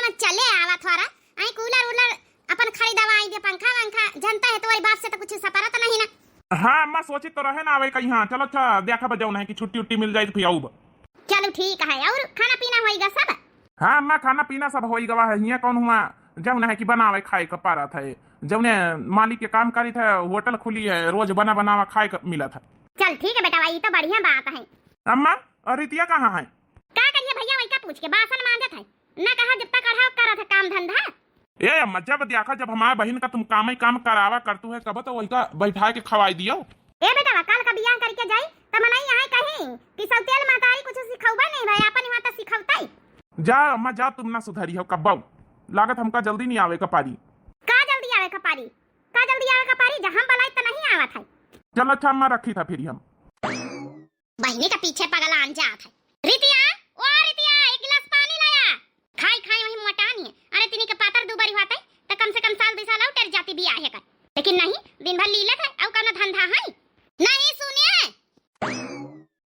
में चले आवा थोड़ा आई कूलर उलर अपन खरीदवाई दे पंखा वंखा जनता है तो वही बाप से तो कुछ सपरा तो नहीं ना। हाँ अम्मा सोची तो रहे ना आवे कहीं। हाँ चलो अच्छा देखा बजाऊना है कि छुट्टी उट्टी मिल जाए तो फिर आऊ। चलो ठीक है। और खाना पीना होएगा सब? हाँ अम्मा खाना पीना सब हो गवा है। यहाँ कौन हुआ जब है कि बनावे खाए का पारा था जब मालिक के काम करी था होटल खुली है रोज बना बनावा खाए का मिला था। चल ठीक है बेटा भाई तो बढ़िया बात है। अम्मा और रितिया कहाँ है? का करिए भैया वही का पूछ के बासन मांजत है ना कहा जब तक कढ़ा करा था काम धंधा। ए अम्मा जब देखा जब हमारे बहन का तुम काम ही काम करावा करतू है कब तो वही का बैठा के खवाई दियो। ए बेटा काल का बियाह करके जाई त मनाई यहाँ कहीं कि सौतेल मातारी कुछ सिखौबा नहीं भाई अपन वहां त सिखौताई। जा अम्मा जा तुम ना सुधरी हो कब्बाऊ लागत हमका जल्दी नहीं आवे का पारी। का जल्दी आवे का पारी? का जल्दी आवे का पारी? जहां बलाई त नहीं आवत है। चल अच्छा अम्मा रखी था फिर हम बहनी के पीछे पगला अन जात है। रितिया ओ रितिया एक गिलास पानी लाया। खाई खाई वही मोटा नहीं है। अरे तिनी के पातर दुबारी होता है त कम से कम साल 2 साल और टर जाती बियाह है कर लेकिन नहीं दिन भर लीलत है और कौन धंधा है नहीं। सुनिए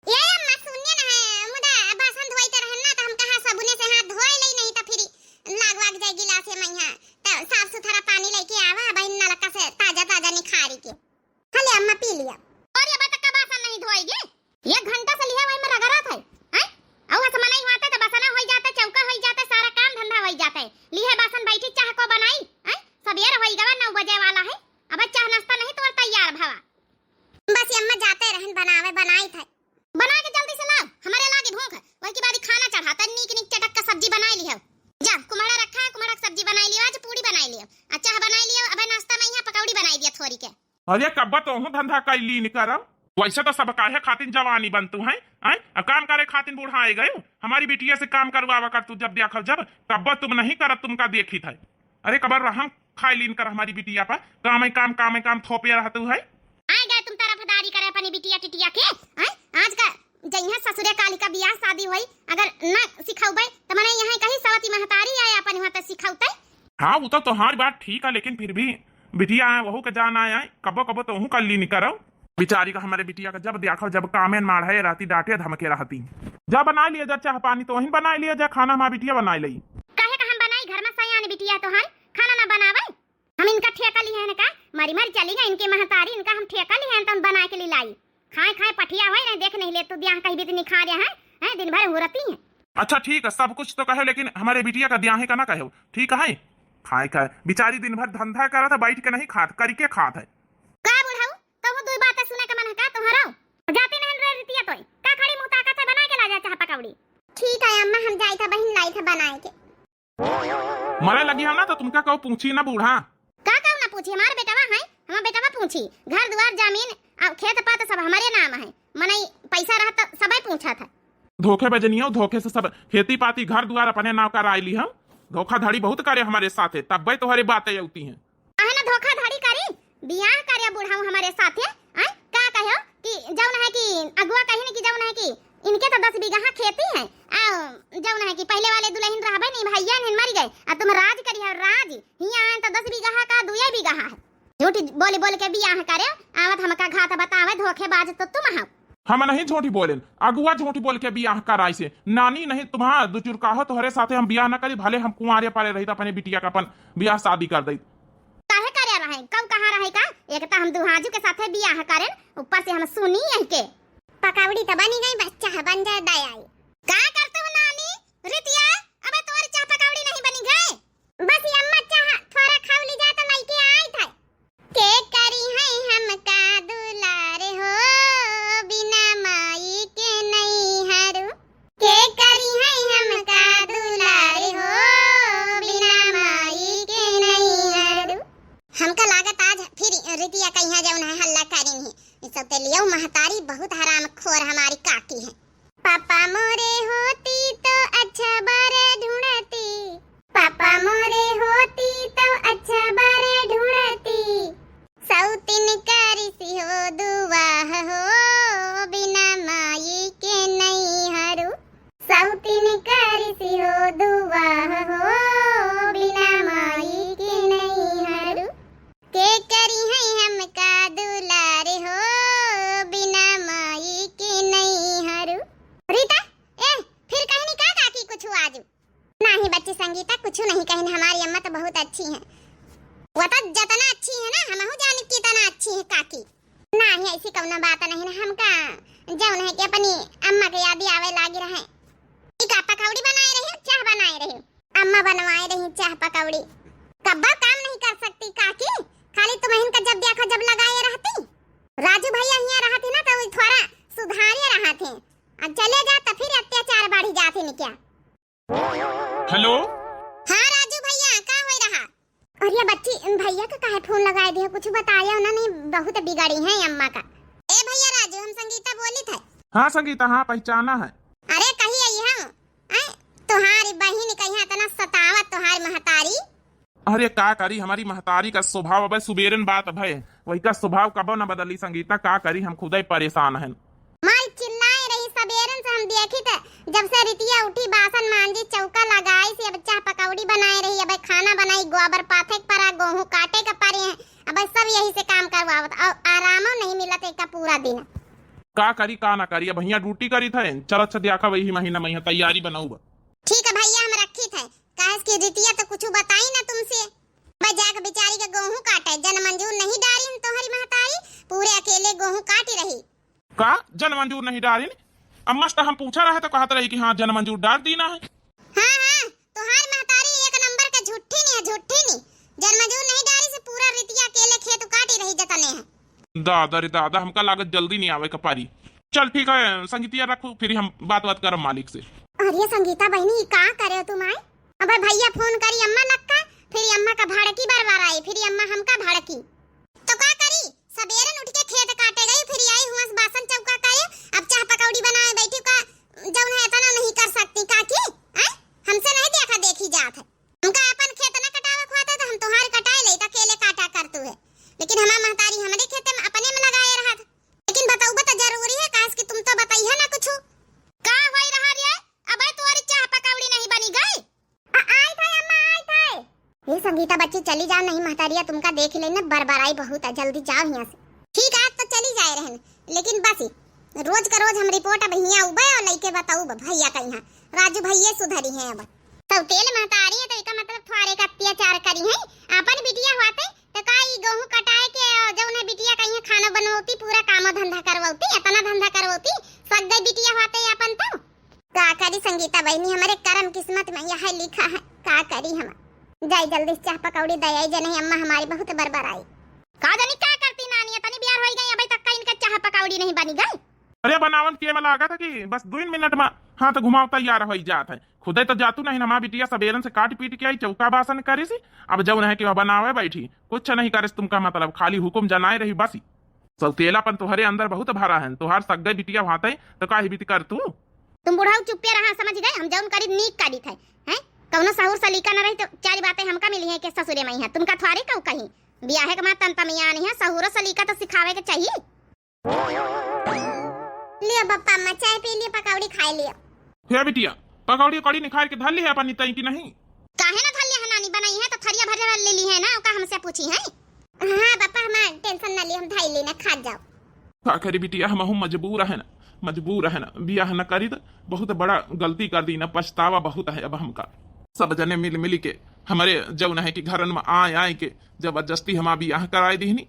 ये अम्मा सुनिए ना है मुदा बासन धोई त रहन ना त हम कहां साबुने से हाथ धोए ले नहीं त फिर लाग जाए गिलास में यहां त साफ सुथरा पानी लेके आवा बहन नलका से ताजा ताजा निखारी के हले अम्मा पी लिया। और ये बात का बासन नहीं धोएगी 1 घंटा से लिया वही में रगड़ा था हैं और हस मनाई होता तो बसना हो जाता चौका हो जाता सारा काम धंधा हो जाता है। लिहे बासन बैठी चाह को बनाई हैं सबेर होई गवा 9 बजे वाला है अब चाह नाश्ता नहीं तो तैयार भावा। बस अम्मा जाते रहन बनावे बनाई था बना के जल्दी से लाओ हमारे लागे भूख वही की बारी खाना चढ़ाता नीक नीक चटक का सब्जी बनाई लियो। जा कुम्हाड़ा रखा है कुम्हाड़ा की सब्जी बनाई लियो आज पूरी बनाई लियो अच्छा बनाई लियो अब नाश्ता में यहां पकौड़ी बनाई दिया थोड़ी के। अरे कब्बा तो हूँ धंधा कैली नहीं करब वैसे तो सब काहे खातिन जवानी बनतू है काम करे खातिन बुढ़ाए गए हमारी बिटिया से काम करवावा कर तू जब देखल जब कब्बा तुम नहीं करब तुमका देखी था। अरे कबर रहम खाई लीन कर हमारी बिटिया पर काम थोपे रहतू है। आ गए तुम तरफदारी करे अपनी बिटिया टिटिया के आज का जइहा ससुरे काली का बियाह शादी होई अगर ना सिखाउबे त मने यहां कहीं सवती महतारी आए अपन वहां त सिखाउतै। हां वो तो तुम्हारी बात ठीक है लेकिन फिर भी बिटिया है वहू के जान आए कबो तो हूँ कर ली नहीं करो बिचारी का हमारे बिटिया का जब देखो जब कामे माढ़े रहती डांटे धमके रहती। जा बना लिया जा चाह पानी तो वही बना लिया जा खाना हमारी बिटिया बना ली। काहे का हम बनाई घर में सयान बिटिया तो है खाना ना बनावे हम इनका ठेका ली है ना का मरी मरी चली गई इनके महतारी इनका हम ठेका ली है तो बना के लाई खाए खाए पठिया हुई ना देख नहीं ले तो ब्याह कहीं भी तो निखा रहे हैं दिन भर हुरती है। अच्छा ठीक है सब कुछ तो कहे लेकिन हमारे बिटिया का ब्याह का ना कहो ठीक है खाए खाए बेचारी दिन भर धंधा करा था बैठ के नहीं खात करके खात है। का बुढ़ाऊ तो वो दो बातें सुने के मन का तुम्हारा जाती नहीं रे रितिया तो का खड़ी मुंह ताकत से बना के ला जा चाह पकौड़ी। ठीक है अम्मा हम जाई था बहन लाई था बनाए के मरे लगी है ना तो तुमका कहो पूछी ना बूढ़ा का कहू ना पूछी हमारे बेटवा है हमारे बेटवा पूछी घर द्वार जमीन और खेत पात सब हमारे नाम है मनई पैसा रहा तो सबे पूछा था। धोखे बजनियो धोखे से सब खेती पाती घर द्वार अपने नाव का ली हम धोखाधड़ी बहुत करे हमारे साथ है तब तो हरी बातें होती हैं। आहे ना धोखाधड़ी करी बियाह करे बुढ़ाऊ हमारे साथ है का कहो कि जौन है कि अगुआ कहीं ने कि जौन है कि इनके तो 10 बीघा खेती है जौन है कि पहले वाले दुल्हन रहबे नहीं भैया ने मर गए अब तुम राज करी है राज हिया तो 10 बीघा का 2 बीघा है झूठी बोले के बियाह करे आवत हमका घात बतावे धोखेबाज तो तुम हो। हम नहीं झूठी बोले अगुआ झूठी बोल के बियाह कराई से नानी नहीं तुम्हारा दुचुरकाहो तुम्हारे साथे हम बियाह न करी भले हम कुंवारे पारे रही अपने बिटिया का अपन बियाह शादी कर दी काहे करे रहे कब कहां रहे का एक तो हम दुहाजू के साथे बियाह करें ऊपर से हम सुनी है के पकौड़ी तो बनी गई बच्चा है बन जाए दया का करते हो नानी रितिया अबे तोरी चाह पकौड़ी नहीं बनी गए बस अम्मा चाह थोड़ा खाव ली जा तो लइके आई था के करी है हम का दुलारे हो बिना माई के नहीं हरू के करी है हम का दुलारे हो बिना माई के नहीं हरू। हमका लागत आज फिर रितिया कहीं जौन है हल्ला करी है इस सब लियो महतारी बहुत हराम खोर हमारी काकी है पापा मोरे हो बच्ची संगीता कुछ नहीं कहीं, हमारी अम्मा तो बहुत अच्छी है। वो तो जितना अच्छी है ना हमहू जानी कितना अच्छी है काकी। नहीं ऐसी कौना बात नहीं ना, हमका जौन है कि अपनी अम्मा के याद आवे लागी रहे। का पकौड़ी बनाए रही, चाह बनाए रही, अम्मा बनवाए रही चाह पकौड़ी। कब्बा काम नहीं कर सकती काकी, खाली तुम्हें का जब देखो जब लगाए रहती। राजू भैया यहाँ रहते ना तो थोड़ा सुधारे रहा थे, अब चले जा तो फिर अत्याचार बढ़ी जाते नि क्या। हेलो हाँ राजू भैया का हो रहा? अरे बच्ची भैया का काहे फोन लगाए दिया, कुछ बताया उन्होंने, बहुत बिगड़ी है अम्मा का। ए भैया राजू, हम संगीता बोली थे। हाँ संगीता, हाँ पहचाना है। अरे कही आई हम तुम्हारी बहन कहीं इतना सतावत तुम्हारी महतारी। अरे का करी, हमारी महतारी का स्वभाव अब सुबेरन बात भय, वही का स्वभाव कबो न बदली संगीता, का करी हम खुद ही परेशान हैं। माल चिल्लाए रही सबेरन से, हम देखी थे जब से रितिया उठी बासन मांजी चौका लगाई से, अब चाह पकौड़ी बनाए रही, अब खाना बनाई, गोबर पाथे परा, गेहूं काटे का परे हैं, अब सब यही से काम करवावत और आराम नहीं मिलत एक पूरा दिन। का करी का ना करी, भैया ड्यूटी करी थे, चल अच्छा देखा वही महीना महीना तैयारी बनाऊ। ठीक है भैया हम रखी थे, काहे की रितिया तो कुछ बताई ना तुमसे। भाई जाके बेचारी का गेहूं काटे, जन मंजूर नहीं डाली तुम्हारी महतारी, पूरे अकेले गेहूं काटी रही। का जन मंजूर नहीं डाली? अम्मा से हम पूछा रहे तो कहते रही कि हाँ जन मंजूर डाल दीना है। हाँ हाँ तुम्हारी महतारी एक नंबर का झूठी नहीं है, झूठी नहीं। जन मंजूर नहीं डाली से पूरा रितिया अकेले खेत काटी रही जतने है। दादा रे दादा, हमका लागत जल्दी नहीं आवे कपारी। चल ठीक है संगीतिया रखो, फिर हम बात करम मालिक से। अरे संगीता बहनी का करे हो तुम? अब भैया फोन करी अम्मा लक्का, फिर अम्मा का भड़की बार आई, फिर अम्मा हमका भड़की, तो का करी? सबेरन उठ के खेत काटे गई, फिर आई हुआ बासन चौका करे, अब चाह पकौड़ी बनाए बैठी का जौन है इतना नहीं कर सकती काकी। हमसे नहीं देखा देखी जात है, हमका अपन खेत न कटावा खुआता तो हम तुम्हारे कटाए ले तो अकेले काटा करतू है, लेकिन हमार महतारी हमारे खेत में अपने में लगाए रहा था। लेकिन बताऊ बता जरूरी है काहे कि तुम तो बताई है ना कुछ का होई रहा रे? अब तुम्हारी चाह पकौड़ी नहीं बनी गई? आई था अम्मा, आई था। ये संगीता बच्ची चली जाओ, नहीं महतारिया तुमका देख लेना, बरबराई बहुत है, जल्दी जाओ यहाँ से। ठीक है तो चली जाए रहन, लेकिन बस रोज का रोज हम रिपोर्ट अब यहाँ उबे और लइके बताऊ भैया का यहाँ राजू भैया सुधरी है। अब तो तेल महतारी है तो इसका मतलब थोड़े का अत्याचार करी है। अपन बिटिया होते तो का ई गेहूं कटाए के जौन है बिटिया कहीं खाना बनवती, पूरा काम धंधा करवती, इतना धंधा करवती, सब गई बिटिया होते अपन तो का करी। संगीता बहनी हमारे कर्म किस्मत में यह लिखा है, का करी हम जाई जल्दी चाह पकौड़ी दयाई जने अम्मा हमारी बहुत बरबर आई। का जानी क्या करती नानी, तनी बियार होई गई अभी तक का इनका चाह पकौड़ी नहीं बनी गई। अरे बनावन के में लगा था कि बस 2 मिनट में हाँ तो घुमाव तैयार हो जात है, खुदे तो जातू नहीं, हमारा बिटिया सबेरन से काट पीट के आई, चौका बासन करी सी, अब जब है कि वह बनावे बैठी कुछ नहीं करे तुमका मतलब खाली हुकुम जनाए रही बस। सौतेलापन तुहरे अंदर बहुत भरा है, तुहार सग बिटिया भाते तो काहे बीत कर तू। तुम बुढ़ाऊ चुप्पे रहा, समझ गए? हम जौन करी नीक करी थे हैं, कौनो सहूर सलीका न रही तो चार बातें हमका मिली है कि ससुरे में है, तुमका थोड़े कहू कहीं बियाह के मां तंता में नहीं है, सहूर सलीका तो सिखावे के चाहिए। लियो बप्पा अम्मा चाय पी लियो, पकौड़ी खाए लियो। हे बिटिया पकौड़ी कड़ी निखार के धर ली है अपनी तई की नहीं? काहे ना धर लिया है, नानी बनाई है तो थरिया भर ले ली है ना, का हमसे पूछी है? हां पापा हम टेंशन ना ली, हम धाई लेना खा जाओ। का करी बिटिया, हम मजबूर है ना, मजबूर है ना, बियाह न करी तो बहुत बड़ा गलती कर दी ना, पछतावा बहुत है अब हमका। सब जने मिल मिली के हमारे जौन है कि घरन में आए के जबरदस्ती हमारा बियाह कराए दी नहीं,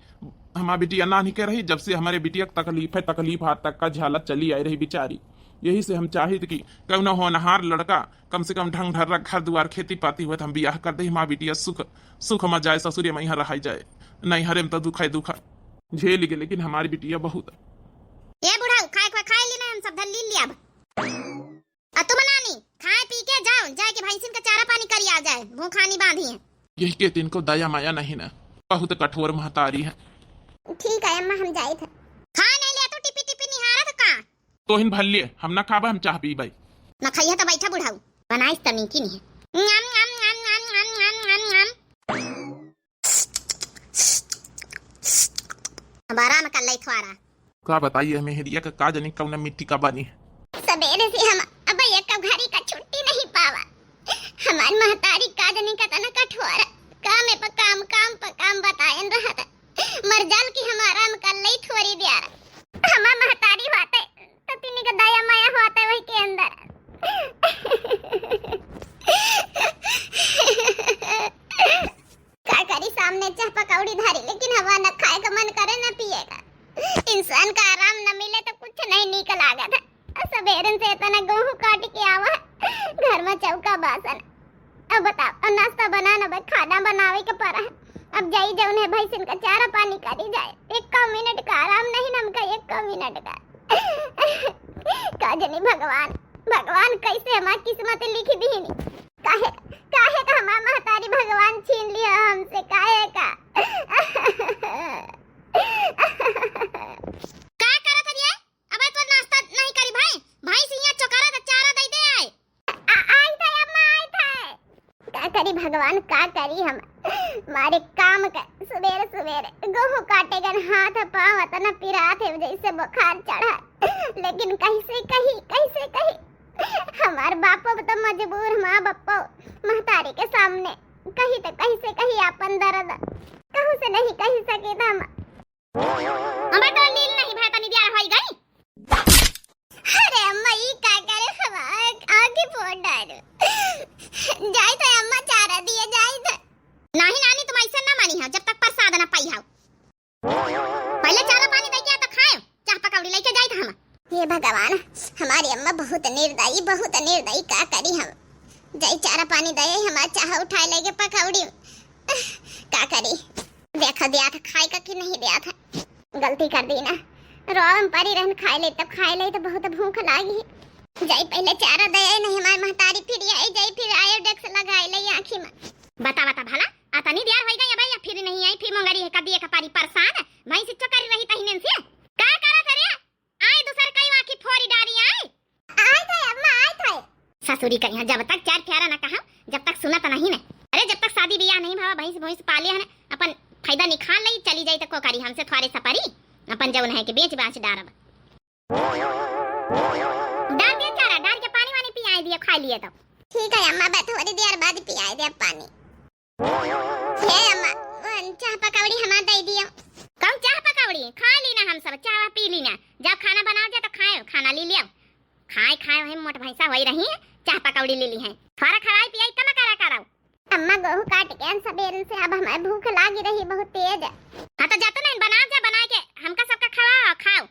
हमारा बिटिया ना नहीं के रही, जब से हमारे बिटिया तकलीफ हाथ तक का झालत चली आई रही बेचारी। यही से हम चाहते कि कौन होनहार लड़का कम से कम ढंग ढर्रा घर दुआर खेती पाती हुए हम बियाह कर दे, हमारा बिटिया सुख में जाए, ससुरे में यहाँ रह जाए, नहीं हरे में तो दुखा झेल के, लेकिन हमारी बिटिया बहुत ये बुढ़ाऊ खाए ली ना, हम सब धर ली लिया। अब तुम नानी खाए पी के जाओ, जाए के भैंसिन का चारा पानी करी आ जाए, भूखानी बांधी है। यही के दिन को दया माया नहीं ना, बहुत कठोर महतारी है। ठीक है अम्मा हम जाए थे, खा नहीं लिया तो टिपी टिपी निहारा तो का तो हिन भल लिए हम ना खाबा, हम चाह पी भाई ना खाइए तो बैठा बुढ़ाऊ बनाइस तनी की नहीं है। हमारा में कल थोड़ा का बताइए मेहरिया का का जानी कौन मिट्टी का बनी है। सवेरे से हम अब एक घड़ी का छुट्टी नहीं पावा, हमारी महतारी का जानी का तना कठोर काम पे काम बताएं रहा था, मरजाल की हमारा में कल नहीं थोड़ी दिया हमारा महतारी होते तो तीन का दया माया होता है वही के अंदर। जाई जौन है भाई सिन का चारा पानी करी जाए। 1 मिनट का आराम नहीं हमका, 1 मिनट का। का जनी भगवान कैसे हमार किस्मत लिख दी नहीं। काहे का हमार महतारी भगवान छीन लिया हमसे, काहे का। का करत हरिया? अबे तो नाश्ता नहीं करी भाई से यहाँ चोकारा तो चारा दे दे आए। आई था अम्मा, आई था। का करी भगवान, का करी हम मारे काम का। सवेरे गेहूं काटेगन, हाथ पाँव इतना पिरात है जैसे बुखार चढ़ा। लेकिन कैसे कही हमार बापो तो मजबूर, माँ बापो महतारी के सामने कही तो कैसे कही अपन दर्द कहूं से नहीं कही सके था। अम्मा तो नील नहीं भाई तनी दिया होई गई। अरे अम्मा ई का करे, हमार आगे फोड़ डाल जाई तो अम्मा चारा दिए जाई तो। नहीं नानी तुम ऐसे ना मानी हो जब तक प्रसाद ना पाई हो। पहले चारा पानी दे के तो खाए, चाह पकौड़ी लेके जाई था हम। ये भगवान, हमारी अम्मा बहुत निर्दयी, का करी हम। जाई चारा पानी दे, हमारा चाह उठाए लेके पकौड़ी का करी। देखा दिया था खाए का कि नहीं दिया था, गलती कर दी ना। रोम परी रहन खाए ले तो बहुत भूख लागी। जाई पहले चारा दे, नहीं हमारी महतारी फिर आई जाई, फिर आयोडेक्स लगाए ले आंखी में। बता भला आता नहीं दियार होई गई भैया, फिर नहीं आई, फिर मंगरी है कदी का पारी प्रसाद भाई से चोकरी रही तहिने से का करत रे। आई दूसर कई आंखी फोड़ी डारी आई था अम्मा, आई था। ससुरी कहीं जब तक चार प्यारा ना कहा, जब तक सुनत नहीं ने। अरे जब तक शादी बियाह नहीं भावा, भैंस पाले है अपन फायदा निकाल लई, चली जाई तो को करी हमसे थोड़े सपरी अपन जौन है कि बेच बाच डारब। डाल दिया चारा, डाल के पानी वानी पियाई दिया, खा लिए तो ठीक है अम्मा। बस थोड़ी देर बाद पियाई दे पानी। हे अम्मा चाह पकौड़ी हमार दे दियो। कौन चाह पकौड़ी खा ली ना, हम सब चाह पी ली ना। जब खाना बनाओ जा तो खाओ, खाना ले लियो। खाए वही मोट भैंसा होई रही है, चाह पकौड़ी ले ली है। थोड़ा खवाई पियाई तब कराओ। अम्मा गेहूं काट के सबेरे से अब हमें भूख लागी रही बहुत तेज। हां तो जातो नहीं, बना के हमका सबका खवाओ, खाओ।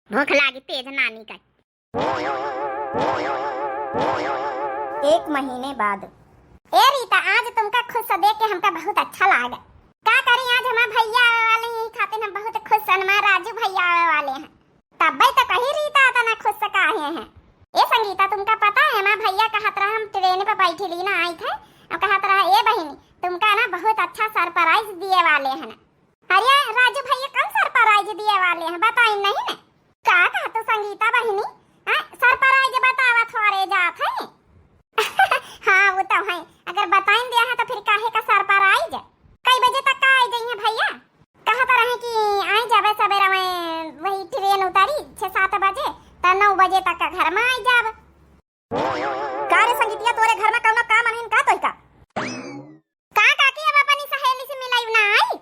भूख लागी तेज नानी का। 1 महीने बाद। ए रीता, आज तुमका खुश देख के हमका बहुत अच्छा लगा। का करी आज हमार भैया आवे वाले हैं, खातिर हम बहुत खुश हैं। हमार राजू भैया आवे वाले हैं। तब तो कही रीता इतना खुश काहे हैं। ए संगीता, तुमका पता है हमार भैया कहत रहा हम ट्रेन पे बैठी ली ना आई थे, और कहत रहा ए बहिनी तुमका ना बहुत अच्छा सरप्राइज दिए वाले हैं। अरे राजू भैया कौन सरप्राइज दिए वाले हैं बताई नहीं ने। का कहत संगीता बहिनी, सरप्राइज बतावा थोड़े जात है। हाँ वो तो है, अगर बताइन दिया है तो फिर काहे का सरप्राइज। कई बजे तक का आई जाइए भैया? कहत रहे कि आई जाबे सवेरा में, वही ट्रेन उतारी 6-7 बजे तो 9 बजे तक का घर में आई जाब। का रे संगीतिया, तोरे घर में कौनो काम नहीं का तोई का काकी अब अपनी सहेली से मिलाई ना आई?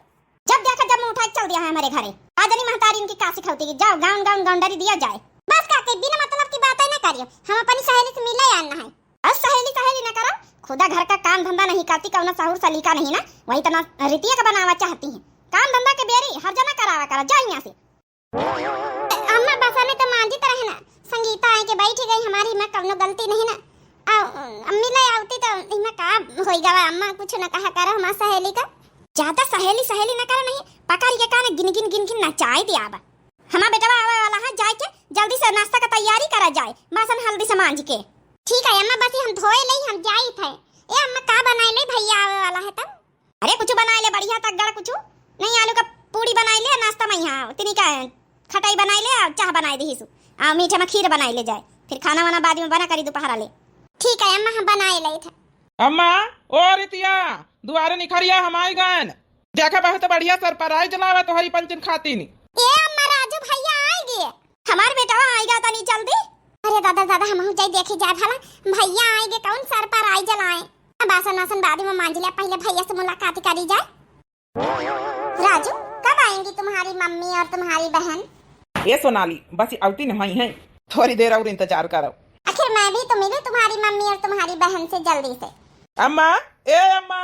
जब देखा जब मुंह उठा चल दिया है हमारे घरे। आजनी महतारी इनकी कासी खौती की, जाओ गाउन गौंडरी दिया जाए। बस काकी बिना मतलब की बातें ना करियो, हम अपनी सहेली से मिले आना है। अब सहेली ना करो, खुदा घर का काम धंधा नहीं करती, कौनो साहुर सलीका नहीं ना, वही तना रितिया का बनावा चाहती है। काम धंधा के बेरी हर जना करावा करा, जाओ यहाँ से। अम्मा बसा में तो मांझी तरह ना, संगीता आए के बैठ गई हमारी, में कौनो गलती नहीं ना। अम्मी ले आउती तो इमा का होई गवा। अम्मा कुछ न कहा करा हमार सहेली का, ज्यादा सहेली ना करा नहीं, पकड़ के काने गिन नचाई दिया। अब हमार बेटा आवे वाला है, जाए के जल्दी से नाश्ता का तैयारी करा जाए, बासन हल्दी से मांझ के। ठीक है अम्मा, बस हम धोए ले, हम जाई थे। ए अम्मा का बनाए ले, भैया आवे वाला है तब। अरे कुछ बनाए ले बढ़िया तगड़ा, कुछ नहीं आलू का पूरी बनाए ले, नाश्ता में यहाँ तिनी का खटाई बनाए ले, और चाह बनाए दी सु, आ मीठा में खीर बनाए ले जाए, फिर खाना वाना बाद में बना करी दोपहर ले। ठीक है अम्मा, हम बनाए ले थे। अम्मा ओ रितिया, दुआरे निखरिया हम आई गन, देखा बहुत बढ़िया सरप्राइज लावा तोहरी पंचन खातिन। ए अम्मा राजू भैया आएंगे, हमार बेटा आएगा तनी जल्दी। अरे दादा हम जाई देखे जा भला भैया आएंगे, कौन सरप्राइज लाए। बासन वासन बाद में मांझ ले, पहले भैया से मुलाकात करी जाए। राजू कब आएंगी तुम्हारी मम्मी और तुम्हारी बहन? ए सोनाली, बस आउती नहीं है, थोड़ी देर और इंतजार करो। आखिर मैं भी तो मिलूं तुम्हारी मम्मी और तुम्हारी बहन से जल्दी से। अम्मा ए अम्मा।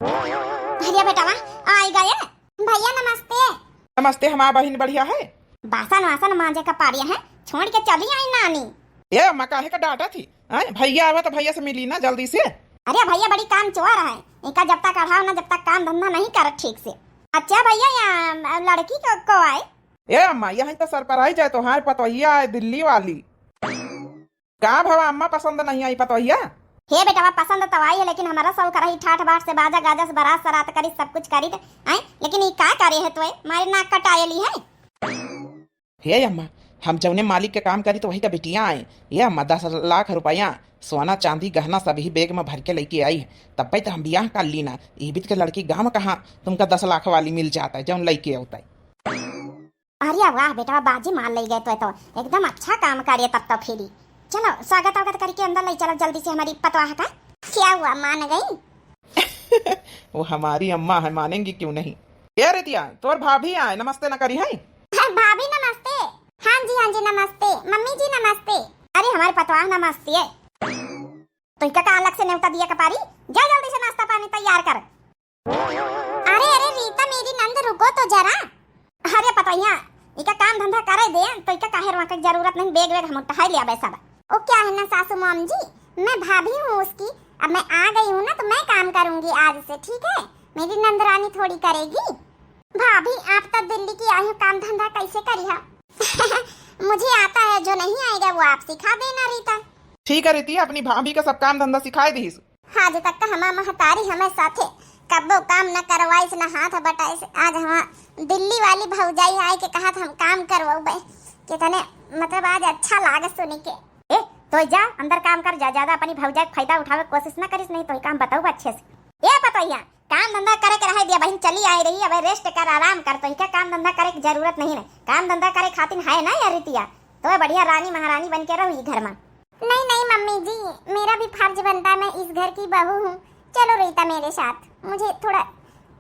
भैया बेटा आई गए। भैया नमस्ते। नमस्ते, हमारा बहन बढ़िया है। बासन वासन मांझे का पारिया है, छोड़ के चली आई नानी। ए अम्मा काहे का डांटा थी? भैया आवा तो भैया से मिली ना जल्दी से। अरे भैया बड़ी काम चोर है, इनका जब तक अढ़ाओ ना, जब तक काम धंधा नहीं कर ठीक से। अच्छा भैया, यहाँ लड़की को आए। ए अम्मा, यही तो सरप्राइज है, तुम्हारे पतोहिया है दिल्ली वाली। का भवा अम्मा पसंद नहीं आई पतोहिया? हे बेटा, पसंद तो आई है, लेकिन हमारा सब करही ठाठ बाट से बाजा गाजा से बारात सरात करी, सब कुछ करी आए, लेकिन ये का करे है तो मारे नाक कटायली है। हे अम्मा, हम जौने मालिक के काम करी तो वही का बिटिया आए। ये अम्मा 10 लाख रुपया सोना चांदी गहना सभी बैग में भर के लेके आई है, तब पे तो हम ब्याह कर ली ना। ये बीत के लड़की गाँव कहाँ तुमका 10 लाख वाली मिल जाता है जौन लेके आता है। अरे वाह बेटा, बाजी मान ले गए तो एकदम अच्छा काम करिए तब तो। फिर चलो स्वागत वागत करके अंदर ले चलो जल्दी से, हमारी पतवाह का। क्या हुआ, मान गई? वो हमारी अम्मा है, मानेंगी क्यों नहीं। ये रितिया, तोर भाभी आए, नमस्ते न करी है। भाभी नमस्ते। हाँ जी नमस्ते। मम्मी जी नमस्ते। अरे हमारे पतवाह नमस्ते है। तो क्या अलग से न्योता दिया कपारी, जा जल्दी से नाश्ता पानी तैयार कर। अरे रीता मेरी नंद, रुको तो जरा। अरे पतवाहिया, इका काम धंधा करे दे तो इका काहे वहाँ की जरूरत नहीं, बेग वेग हम उठा लिया वैसा। ओ क्या है ना सासू मॉम जी, मैं भाभी हूँ उसकी। अब मैं आ गई हूँ ना तो मैं काम करूँगी आज से, ठीक है? मेरी नंदरानी थोड़ी करेगी। भाभी आप तो दिल्ली की आई हो, काम धंधा कैसे करी है? मुझे आता है, जो नहीं आएगा वो आप सिखा देना रीता। ठीक है रितिया, अपनी भाभी का सब काम धंधा सिखाई दी। हाँ आज तक का हमारा महतारी हमें साथे कब्बो काम न करवाइस न हाथ बटाइस। आज हम दिल्ली वाली भौजाई आए के कहा हम काम करवाऊ कितने मतलब आज अच्छा लागे सुनी के। ए तो जा अंदर काम कर, जा ज्यादा अपनी भौजाई फायदा उठावे कोशिश न करिस, नहीं तो काम बताऊ अच्छे से। ए पतोहिया, काम धंधा करे के रह दिया बहन, चली आई रही, अब रेस्ट कर, आराम कर। तो क्या काम धंधा करे की जरूरत नहीं है, काम धंधा करे खातिर है ना यार रितिया, तो बढ़िया रानी महारानी बन के रहो घर में। नहीं मम्मी जी, मेरा भी फर्ज बनता है, मैं इस घर की बहू हूँ। चलो रीता मेरे साथ, मुझे थोड़ा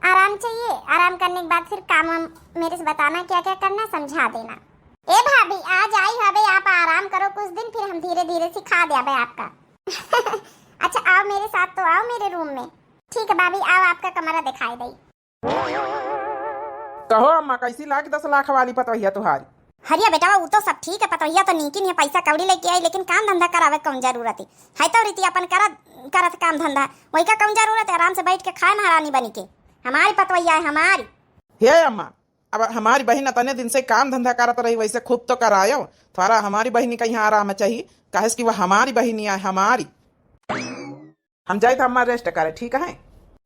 आराम चाहिए, आराम करने के बाद फिर काम मेरे से बताना क्या क्या करना, समझा देना। ए भाभी आज आई हवे, आप आराम करो कुछ दिन, फिर हम धीरे धीरे सिखा दे आपका। अच्छा आओ मेरे साथ, तो आओ मेरे रूम में। ठीक है भाभी, आओ आपका कमरा दिखाई दे। कहो अम्मा, कैसी लाख 10 लाख वाली पतोहिया तुम्हारी? हरिया बेटा, वो तो सब ठीक है, पतोहिया तो नीकिन है, पैसा कौड़ी लेके आई, लेकिन काम धंधा करावे कौन जरूरत है तो रीति अपन करत काम धंधा, वही का कौन जरूरत है, आराम से बैठ के खाए महारानी बनी के। हमारी पतोहिया है हमारी। हे अम्मा, अब हमारी बहन अतने दिन से काम धंधा करत रही, वैसे खूब तो करायो थोड़ा। हमारी बहनी का यहाँ आराम चाहिए, कहे कि वह हमारी बहनी है हमारी। हम जाए तो अम्मा रेस्ट करे, ठीक है?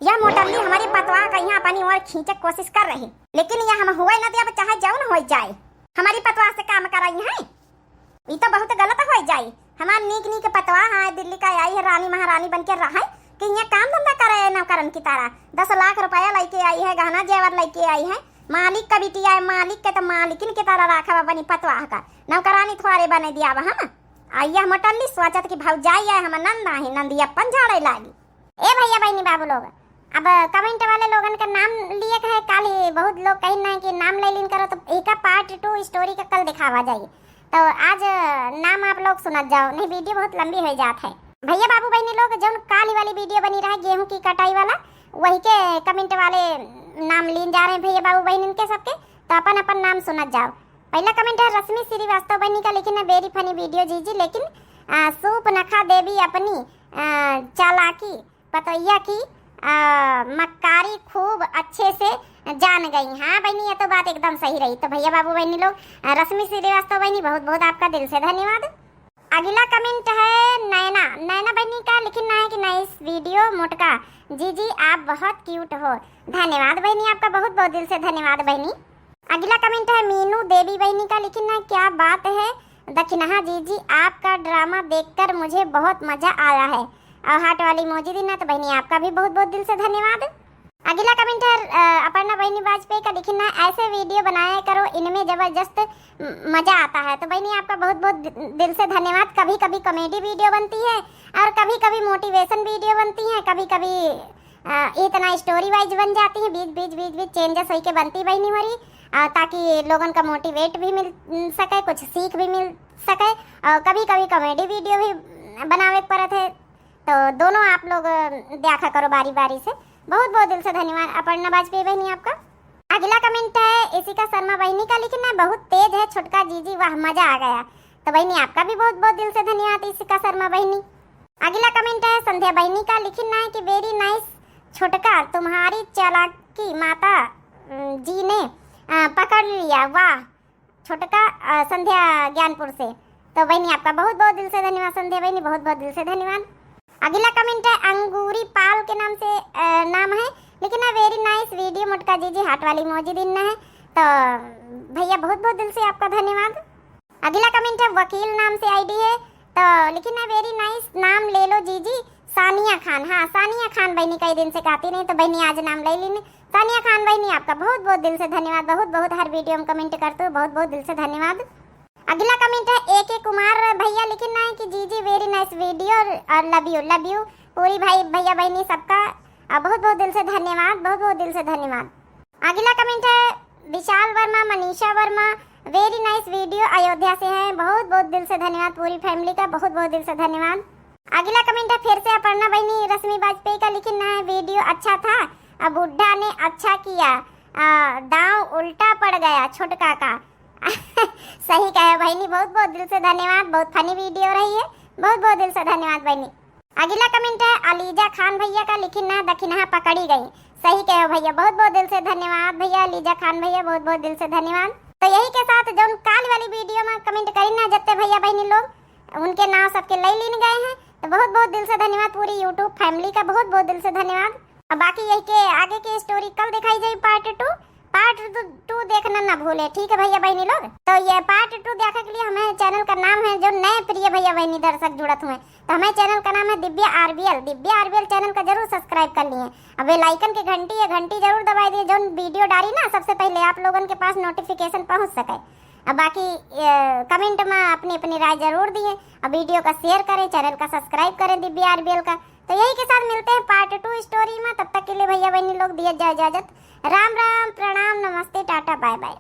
यह मोटरली हमारी पतवा का यहाँ अपनी और खींचे कोशिश कर रही, लेकिन यह हम हुए न दिया, चाहे जाओ न हो जाए, हमारी पतवा से काम कराई है। ये तो बहुत गलत हो जाए। हमारी नीक पतवा है, दिल्ली का आई है, रानी महारानी बन के रहा है कि यहाँ काम धंधा करे नौकरन की तरह। 10 लाख रुपया लेके आई है, गहना जेवर लेके आई है, मालिक का बिटिया है, मालिक के तो मालिकिन की तरह रखा बनी पतवा का, नौकरानी थोड़े बने दिया हम। आइया मोटरली सोचत की भौजाई है, हम नंदा है, नंदी अपन झाड़े लागी। ए भैया बहनी बाबू लोग, अब कमेंट वाले लोगन का नाम लिए है, कल बहुत लोग कहना है कि नाम ले लिन करो, तो एक पार्ट 2 स्टोरी का कल दिखावा जाइए, तो आज नाम आप लोग सुनत जाओ, नहीं वीडियो बहुत लंबी हो जात है। भैया बाबू बहनी लोग, जो काली वाली वीडियो बनी रहा गेहूं की कटाई वाला, वही के कमेंट वाले नाम लीन जा रहे हैं भैया बाबू बहनी के सबके, तो अपन अपन नाम सुनत जाओ। पहला कमेंट है रश्मि श्रीवास्तव बहनी का, लेकिन वेरी फनी वीडियो जीजी, लेकिन सूप नखा देवी अपनी चालाकी पतोहिया की मक्कारी खूब अच्छे से जान गई। हाँ बहनी, ये तो बात एकदम सही रही। तो भैया बाबू बहनी लोग, रश्मि श्रीवास्तव बहनी बहुत बहुत आपका दिल से धन्यवाद। अगला कमेंट है नैना बहनी का, लिखना है कि नाइस वीडियो मोटका जी आप बहुत क्यूट हो। धन्यवाद बहनी, आपका बहुत बहुत दिल से धन्यवाद बहनी। अगला कमेंट है मीनू देवी बहनी का, लिखना है क्या बात है दक्षिणा जी आपका ड्रामा देखकर मुझे बहुत मजा आया है, और हार्ट वाली मौजी दी ना, तो बहनी आपका भी बहुत बहुत दिल से धन्यवाद। अगला कमेंट है अपर्णा बहनी वाजपेयी का, लिखना ऐसे वीडियो बनाया करो, इनमें जबरदस्त मजा आता है। तो बहनी आपका बहुत बहुत दिल से धन्यवाद। कभी कभी कॉमेडी वीडियो बनती है और कभी कभी मोटिवेशन वीडियो बनती है, कभी कभी इतना स्टोरी वाइज बन जाती है, बीच चेंजेस होके बनती बहनी हमारी, ताकि लोगों का मोटिवेट भी मिल सके, कुछ सीख भी मिल सके, और कभी कभी कॉमेडी वीडियो भी बनावे पड़ते है। तो दोनों आप लोग देखा करो बारी बारी से। बहुत बहुत दिल से धन्यवाद अपर्णा वाजपेयी बहनी आपका। अगला कमेंट है इशिका शर्मा बहनी का, लिखना बहुत तेज है छोटका जीजी, वाह मजा आ गया। तो बहनी आपका भी बहुत बहुत दिल से धन्यवाद इशिका शर्मा बहनी। अगला कमेंट है संध्या बहनी का, लिखना है कि वेरी नाइस छोटका, तुम्हारी चालाकी माता जी ने पकड़ लिया। वाह छोटका संध्या ज्ञानपुर से। तो बहनी आपका बहुत बहुत दिल से धन्यवाद संध्या बहनी, बहुत बहुत दिल से धन्यवाद। अगला कमेंट है अंगूरी पाल के नाम से नाम है, लेकिन वेरी नाइस वीडियो मोटका जी हार्ट वाली मौजी दिन है। तो भैया बहुत बहुत दिल से आपका धन्यवाद। अगला कमेंट है वकील नाम से आईडी है, तो लेकिन वेरी नाइस नाम ले लो जी सानिया खान। हाँ सानिया खान बहनी कई दिन से कहती नहीं, तो बहनी आज नाम ले ली। सानिया खान बहनी आपका बहुत बहुत दिल से धन्यवाद, बहुत बहुत हर वीडियो में कमेंट करते हो, बहुत बहुत दिल से धन्यवाद। अगला कमेंट है AK कुमार भैया लिखना है कि जी वेरी नाइस वीडियो और लव यू पूरी भाई भैया बहनी सबका बहुत बहुत दिल से धन्यवाद, बहुत बहुत दिल से धन्यवाद। अगला कमेंट है Vishal Verma Manisha Verma, very nice video Ayodhya से है, बहुत बहुत दिल से धन्यवाद पूरी फैमिली का, बहुत बहुत दिल से धन्यवाद। अगला कमेंट है फिर से अपर्णा बहनी रश्मि वाजपेयी का लिखना है वीडियो अच्छा था, अब बुढ़ा ने अच्छा किया, दांव उल्टा पड़ गया छोटका का। सही कहे बहनी, बहुत बहुत दिल से धन्यवाद, बहुत फनी वीडियो रही है, बहुत बहुत दिल से धन्यवाद बहनी। अगला कमेंट है अलीजा खान भैया का लिखना दक्षिणा पकड़ी गई। सही कहे भैया, बहुत बहुत दिल से धन्यवाद भैया अलीजा खान भैया, बहुत बहुत दिल से धन्यवाद। तो यही के साथ जो काल वाली वीडियो में कमेंट करी ना जत्ते भैया बहनी लोग उनके नाम सबके ले लीन गए हैं, तो बहुत बहुत दिल से धन्यवाद पूरी यूट्यूब फैमिली का, बहुत बहुत दिल से धन्यवाद। अब बाकी यही के आगे की स्टोरी कल दिखाई जाए पार्ट 2 देखना ना भूले, ठीक है भैया बहनी लोग। तो ये पार्ट 2 देखने के लिए हमें चैनल का नाम है, जो नए प्रिय भैया बहनी दर्शक जुड़त हुए, तो हमें चैनल का नाम है दिव्या आरबीएल चैनल का जरूर सब्सक्राइब कर लिए। अब बेल आइकन की घंटी जरूर दबा दिए, जो वीडियो डाली ना सबसे पहले आप लोगों के पास नोटिफिकेशन पहुंच सके। अब बाकी कमेंट में अपनी अपनी राय जरूर दिए, अब वीडियो का शेयर करें, चैनल का सब्सक्राइब करें दिव्या आरबीएल का। तो यही के साथ मिलते हैं पार्ट 2 स्टोरी में, तब तक के लिए भैया बहनी लोग दिए जाए इजाजत। राम राम, प्रणाम, नमस्ते, टाटा, बाय बाय।